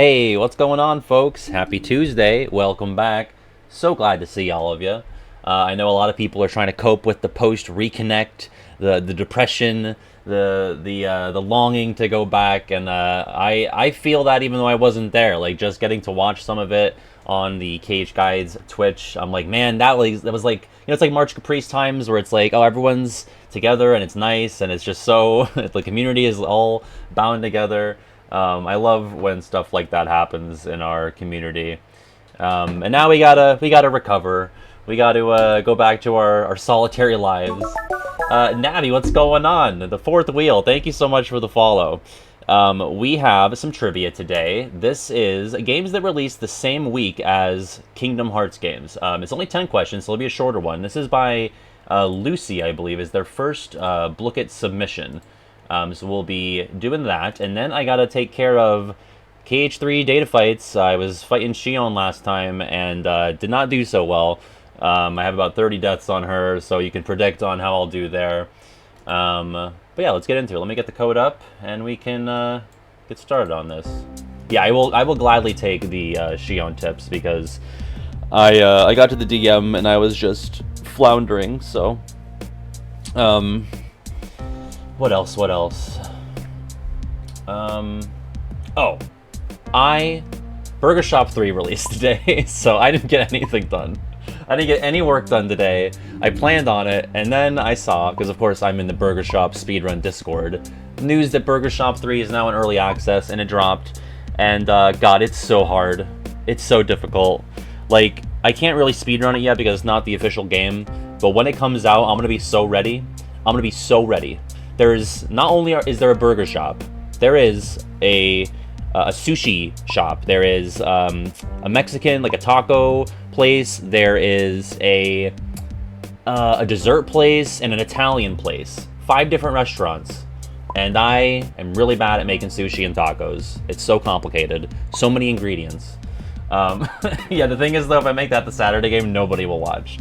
Hey, what's going on, folks? Happy Tuesday. Welcome back. So glad to see all of you. I know a lot of people are trying to cope with the post reconnect, the depression, the longing to go back, and I feel that even though I wasn't there, like just getting to watch some of it on the Cage Guides Twitch, I'm like, man, that was like, it's like March Caprice times where it's like, oh, everyone's together and it's nice and it's just so the community is all bound together. I love when stuff like that happens in our community. And now we gotta recover. We gotta go back to our solitary lives. Navi, what's going on? The fourth wheel. Thank you so much for the follow. We have some trivia today. This is games that released the same week as Kingdom Hearts games. It's only 10 questions, so it'll be a shorter one. This is by Lucy, I believe, is their first Blooket submission. So we'll be doing that, and then I gotta take care of KH3 data fights. I was fighting Shion last time and did not do so well. I have about 30 deaths on her, so you can predict on how I'll do there. But yeah, let's get into it. Let me get the code up, and we can get started on this. Yeah, I will gladly take the Shion tips because I got to the DM and I was just floundering. So, what else? Oh, Burger Shop 3 released today, so I didn't get anything done. I didn't get any work done today. I planned on it, and then I saw, because of course I'm in the Burger Shop speedrun Discord, news that Burger Shop 3 is now in early access, and it dropped. And God, it's so hard. It's so difficult. Like, I can't really speedrun it yet because it's not the official game, but when it comes out, I'm gonna be so ready. I'm gonna be so ready. There's not only is there a burger shop, there is a sushi shop. There is a Mexican, like a taco place. There is a dessert place and an Italian place. 5 different restaurants. And I am really bad at making sushi and tacos. It's so complicated. So many ingredients. Yeah, the thing is though, if I make that the Saturday game, nobody will watch.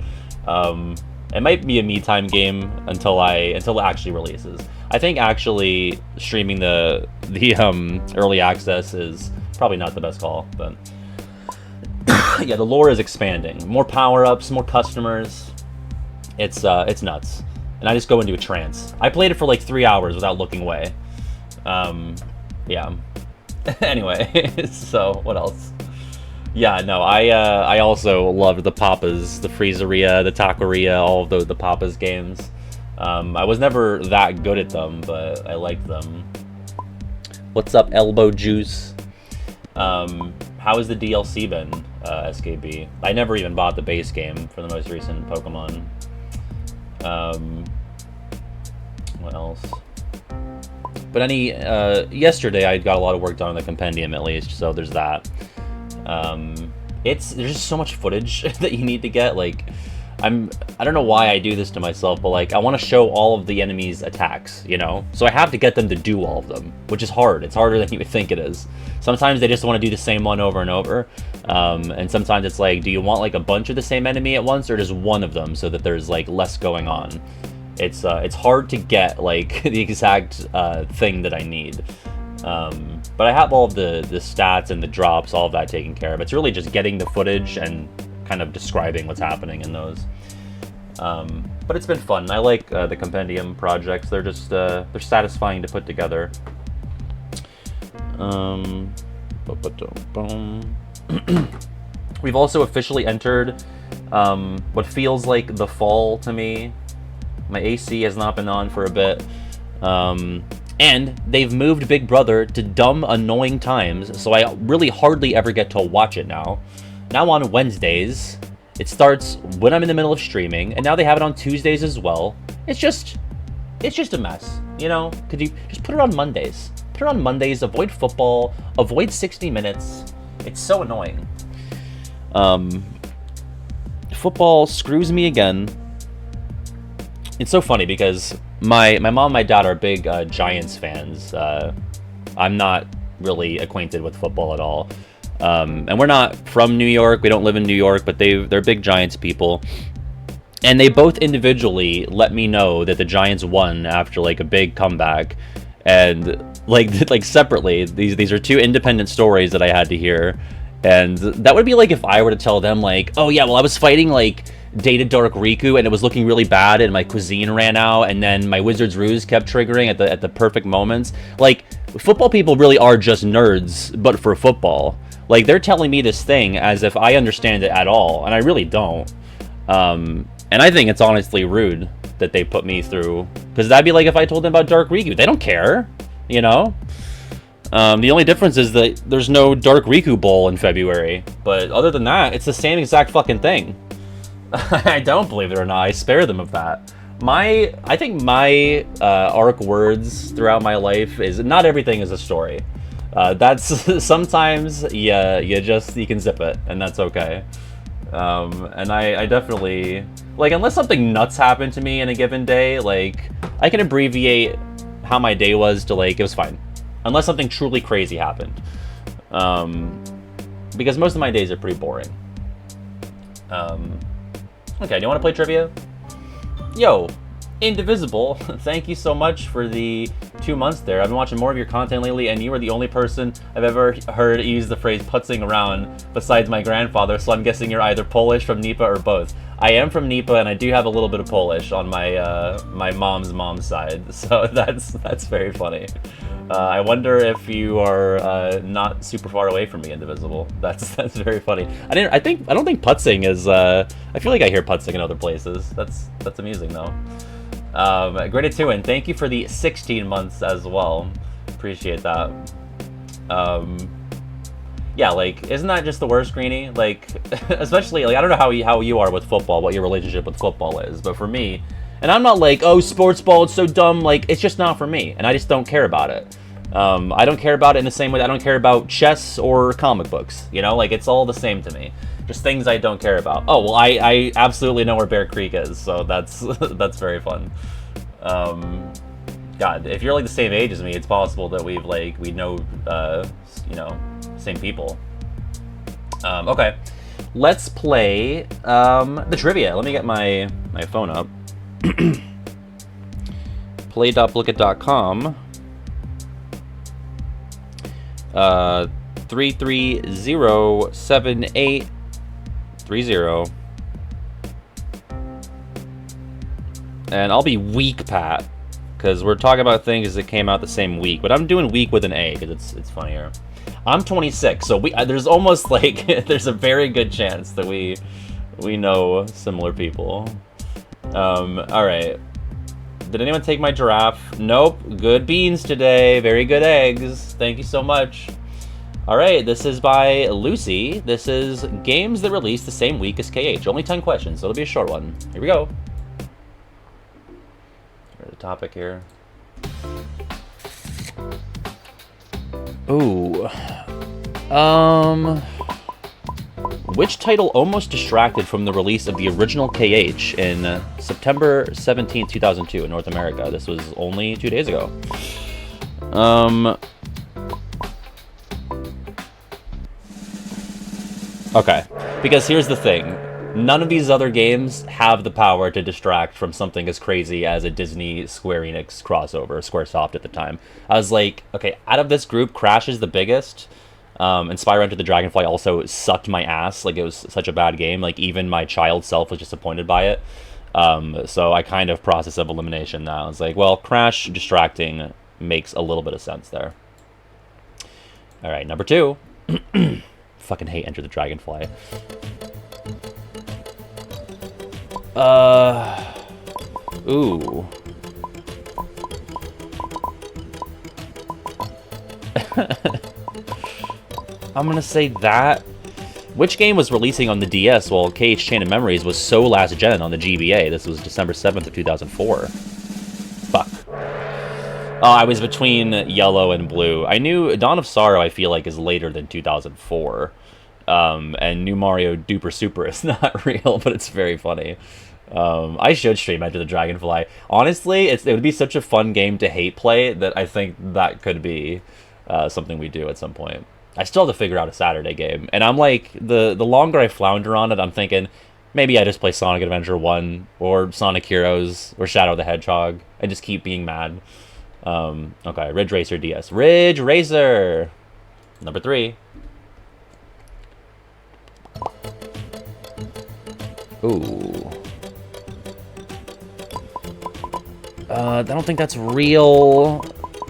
It might be a me time game until it actually releases. I think actually streaming the early access is probably not the best call, but yeah, the lore is expanding. More power-ups, more customers. It's nuts. And I just go into a trance. I played it for like 3 hours without looking away. Yeah. Anyway, so what else? Yeah, no, I also loved the Papas, the Freezeria, the Taqueria, all of the Papas games. I was never that good at them, but I liked them. What's up, Elbow Juice? How has the DLC been, SKB? I never even bought the base game for the most recent Pokemon. What else? But yesterday I got a lot of work done on the Compendium at least, so there's that. There's just so much footage that you need to get. Like, I don't know why I do this to myself, but like, I want to show all of the enemies' attacks, you know? So I have to get them to do all of them, which is hard. It's harder than you would think it is. Sometimes they just want to do the same one over and over. And sometimes it's like, do you want like a bunch of the same enemy at once, or just one of them so that there's like less going on? It's hard to get like the exact thing that I need. But I have all of the stats and the drops, all of that taken care of. It's really just getting the footage and kind of describing what's happening in those. But it's been fun. I like the Compendium projects. They're just they're satisfying to put together. We've also officially entered what feels like the fall to me. My AC has not been on for a bit. And they've moved Big Brother to dumb, annoying times, so I really hardly ever get to watch it now. Now on Wednesdays, it starts when I'm in the middle of streaming, and now they have it on Tuesdays as well. It's just a mess, you know? Could you just put it on Mondays? Put it on Mondays, avoid football, avoid 60 minutes. It's so annoying. Football screws me again. It's so funny because my mom and my dad are big Giants fans. I'm not really acquainted with football at all. And we're not from New York. We don't live in New York, but they're big Giants people. And they both individually let me know that the Giants won after like a big comeback. And like separately. These are two independent stories that I had to hear, and that would be like if I were to tell them like, oh yeah, well I was fighting like dated Dark Riku and it was looking really bad and my cuisine ran out and then my Wizard's Ruse kept triggering at the perfect moments. Like, football people really are just nerds, but for football. Like, they're telling me this thing as if I understand it at all, and I really don't. And I think it's honestly rude that they put me through, because that'd be like if I told them about Dark Riku. They don't care, you know? The only difference is that there's no Dark Riku Bowl in February, but other than that, it's the same exact fucking thing. I don't believe it or not. I spare them of that. I think my arc words throughout my life is not everything is a story. That's sometimes you can zip it, and that's okay. And I definitely, like, unless something nuts happened to me in a given day, like, I can abbreviate how my day was to, like, it was fine. Unless something truly crazy happened. Because most of my days are pretty boring. Okay, do you want to play trivia? Yo, Indivisible, thank you so much for the 2 months there. I've been watching more of your content lately, and you are the only person I've ever heard use the phrase putzing around besides my grandfather, so I'm guessing you're either Polish, from Nipa, or both. I am from Nipa, and I do have a little bit of Polish on my my mom's side, so that's very funny. I wonder if you are not super far away from me, Indivisible. That's very funny. I don't think putzing is. I feel like I hear putzing in other places. That's amusing though. Graded 2, and thank you for the 16 months as well. Appreciate that. Yeah, like, isn't that just the worst, Greenie? Like, especially, like, I don't know how you are with football, what your relationship with football is, but for me, and I'm not like, oh, sports ball, it's so dumb, like, it's just not for me, and I just don't care about it. I don't care about it in the same way I don't care about chess or comic books, you know? Like, it's all the same to me. Just things I don't care about. Oh, well, I absolutely know where Bear Creek is, so that's that's very fun. God, if you're like the same age as me, it's possible that we know, you know, same people. Okay, let's play the trivia. Let me get my phone up. Play.blooket.com. 3307830. And I'll be weak, Pat, because we're talking about things that came out the same week. But I'm doing week with an A because it's funnier. I'm 26, so there's almost like there's a very good chance that we know similar people. All right. Did anyone take my giraffe? Nope. Good beans today. Very good eggs. Thank you so much. All right, this is by Lucy. This is games that released the same week as KH. Only 10 questions, so it'll be a short one. Here we go. Here's the topic here. Ooh. Which title almost distracted from the release of the original KH in September 17, 2002 in North America? This was only 2 days ago. Okay, because here's the thing. None of these other games have the power to distract from something as crazy as a Disney Square Enix crossover, Squaresoft at the time. I was like, okay, out of this group, Crash is the biggest. And Spyro Enter the Dragonfly also sucked my ass. Like, it was such a bad game. Like, even my child self was disappointed by it. So I kind of process of elimination now. I was like, well, Crash distracting makes a little bit of sense there. All right, number 2. Fucking hate Enter the Dragonfly. Ooh. I'm gonna say that. Which game was releasing on the DS while KH Chain of Memories was so last gen on the GBA? This was December 7th of 2004. Fuck. Oh, I was between yellow and blue. I knew Dawn of Sorrow, I feel like, is later than 2004. And New Mario Duper Super is not real, but it's very funny. I should stream Enter the Dragonfly. Honestly, it would be such a fun game to hate play that I think that could be something we do at some point. I still have to figure out a Saturday game. And I'm like, the longer I flounder on it, I'm thinking, maybe I just play Sonic Adventure 1, or Sonic Heroes, or Shadow the Hedgehog, and just keep being mad. Okay, Ridge Racer DS. Ridge Racer! Number 3. Ooh. I don't think that's real.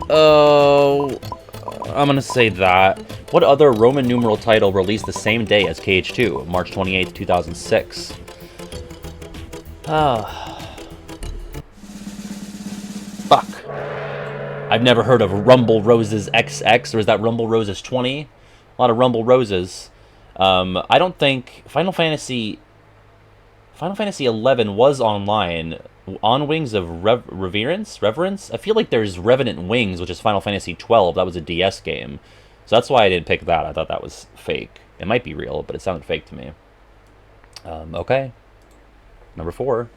Oh, I'm gonna say that. What other Roman numeral title released the same day as KH2, March 28th, 2006? Fuck. I've never heard of Rumble Roses XX, or is that Rumble Roses 20? A lot of Rumble Roses. I don't think Final Fantasy 11 was online. On Wings of Reverence? I feel like there's Revenant Wings, which is Final Fantasy 12. That was a DS game. So that's why I didn't pick that. I thought that was fake. It might be real, but it sounded fake to me. Okay. Number 4.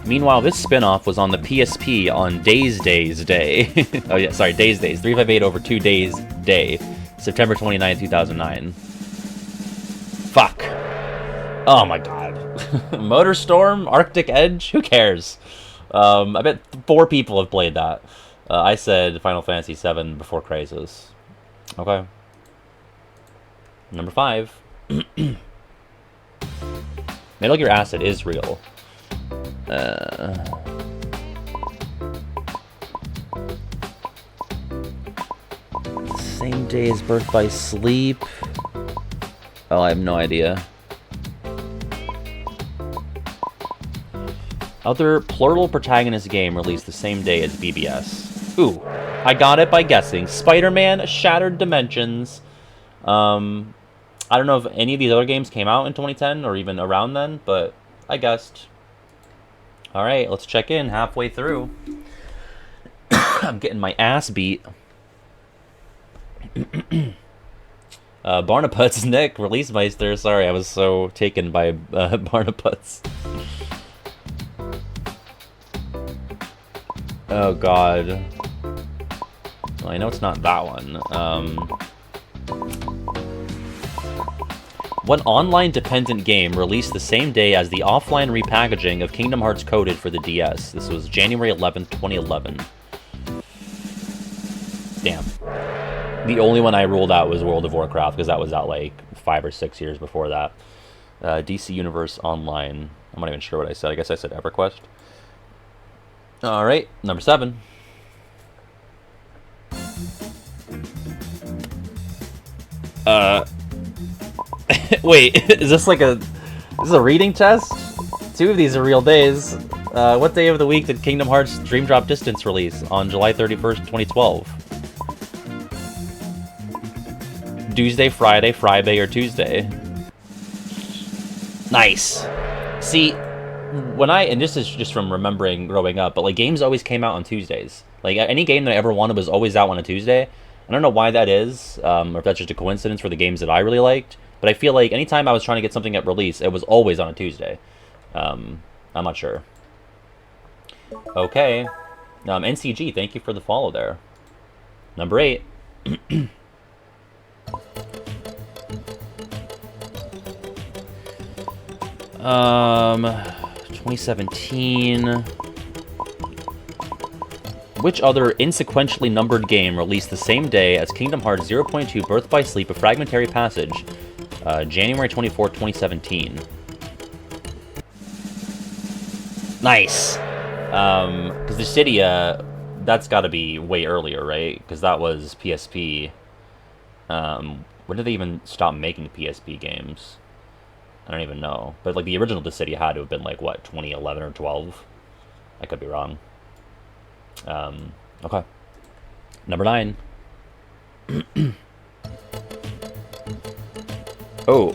Meanwhile, this spin-off was on the PSP on Days Day. Oh yeah, sorry, Days. 358 over 2 days day. September 29, 2009. Fuck. Oh my god. Motorstorm? Arctic Edge? Who cares? I bet 4 people have played that. I said Final Fantasy VII Before Crisis. Okay. Number 5. Metal Gear Acid is real. Same day as Birth by Sleep. Oh, I have no idea. Other plural protagonist game released the same day as BBS. Ooh, I got it by guessing. Spider-Man Shattered Dimensions. I don't know if any of these other games came out in 2010 or even around then, but I guessed. Alright, let's check in halfway through. I'm getting my ass beat. Barnaputz Nick, Release Meister. Sorry, I was so taken by Barnaputz. Oh god. Well, I know it's not that one. What online-dependent game released the same day as the offline repackaging of Kingdom Hearts Coded for the DS? This was January 11th, 2011. Damn. The only one I ruled out was World of Warcraft, because that was out like 5 or 6 years before that. DC Universe Online. I'm not even sure what I said. I guess I said EverQuest. Alright, number 7. Wait, is this like a reading test? 2 of these are real days. What day of the week did Kingdom Hearts Dream Drop Distance release? On July 31st, 2012. Tuesday, Friday, or Tuesday? Nice. See, and this is just from remembering growing up, but like games always came out on Tuesdays. Like any game that I ever wanted was always out on a Tuesday. I don't know why that is, or if that's just a coincidence for the games that I really liked. But I feel like anytime I was trying to get something at release, it was always on a Tuesday. I'm not sure. Okay. NCG, thank you for the follow there. Number 8. 2017. Which other insequentially numbered game released the same day as Kingdom Hearts 0.2 Birth by Sleep, A Fragmentary Passage? January 24, 2017. Nice! Because Dissidia, that's got to be way earlier, right? Because that was PSP. When did they even stop making PSP games? I don't even know. But like the original Dissidia had to have been like, what, 2011 or 12? I could be wrong. Okay. Number 9. Oh.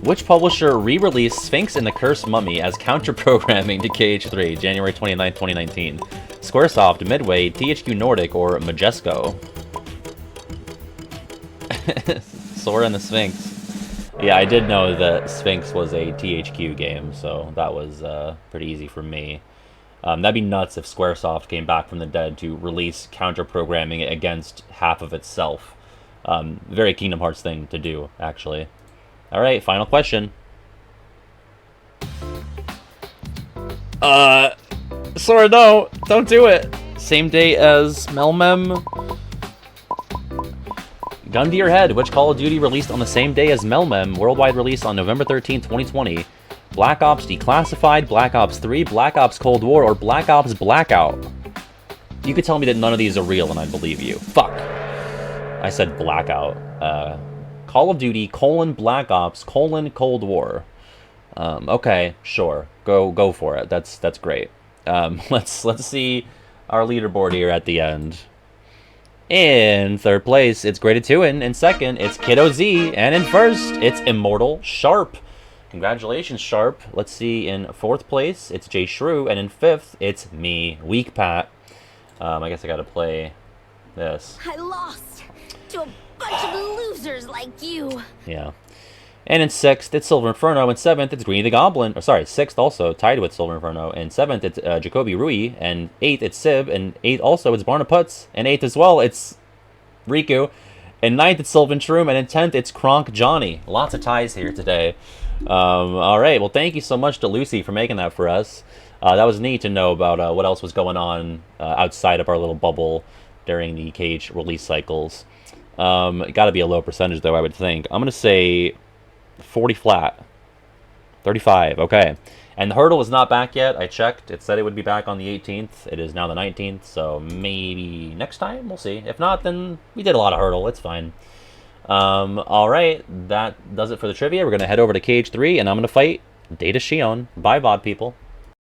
Which publisher re-released Sphinx and the Cursed Mummy as counter-programming to KH3, January 29, 2019? Squaresoft, Midway, THQ Nordic, or Majesco? Sora and the Sphinx. Yeah, I did know that Sphinx was a THQ game, so that was pretty easy for me. That'd be nuts if Squaresoft came back from the dead to release counter-programming against half of itself. Very Kingdom Hearts thing to do, actually. All right, final question. Sorry, no, don't do it. Same day as Melmem. Gun to your head. Which Call of Duty released on the same day as Melmem? Worldwide release on November 13th, 2020. Black Ops Declassified, Black Ops 3, Black Ops Cold War, or Black Ops Blackout? You could tell me that none of these are real and I'd believe you. Fuck. I said Blackout. Call of Duty, Black Ops, Cold War. Okay, sure. Go for it. That's great. Let's see our leaderboard here at the end. In third place, it's Graded 2. In second, it's Kiddo Z. And in first, it's Immortal Sharp. Congratulations, Sharp. Let's see, in fourth place, it's Jay Shrew. And in fifth, it's me, Weak Pat. I guess I gotta play this. I lost to a bunch of losers like you. Yeah. And in sixth, it's Silver Inferno. In seventh, it's Greeny the Goblin. Oh, sorry, sixth also, tied with Silver Inferno. In seventh, it's Jacoby Rui. And eighth, it's Sib. And eighth also, it's Barna Putz. And eighth as well, it's Riku. And ninth, it's Sylvan Shroom. And in 10th, it's Kronk Johnny. Lots of ties here today. All right, well, thank you so much to Lucy for making that for us. That was neat to know about what else was going on outside of our little bubble during the Cage release cycles. It got to be a low percentage, though, I would think. I'm going to say 40 flat. 35, okay. And the hurdle is not back yet. I checked. It said it would be back on the 18th. It is now the 19th, so maybe next time? We'll see. If not, then we did a lot of hurdle. It's fine. All right. That does it for the trivia. We're going to head over to Cage 3, and I'm going to fight Data Shion. Bye, VOD people.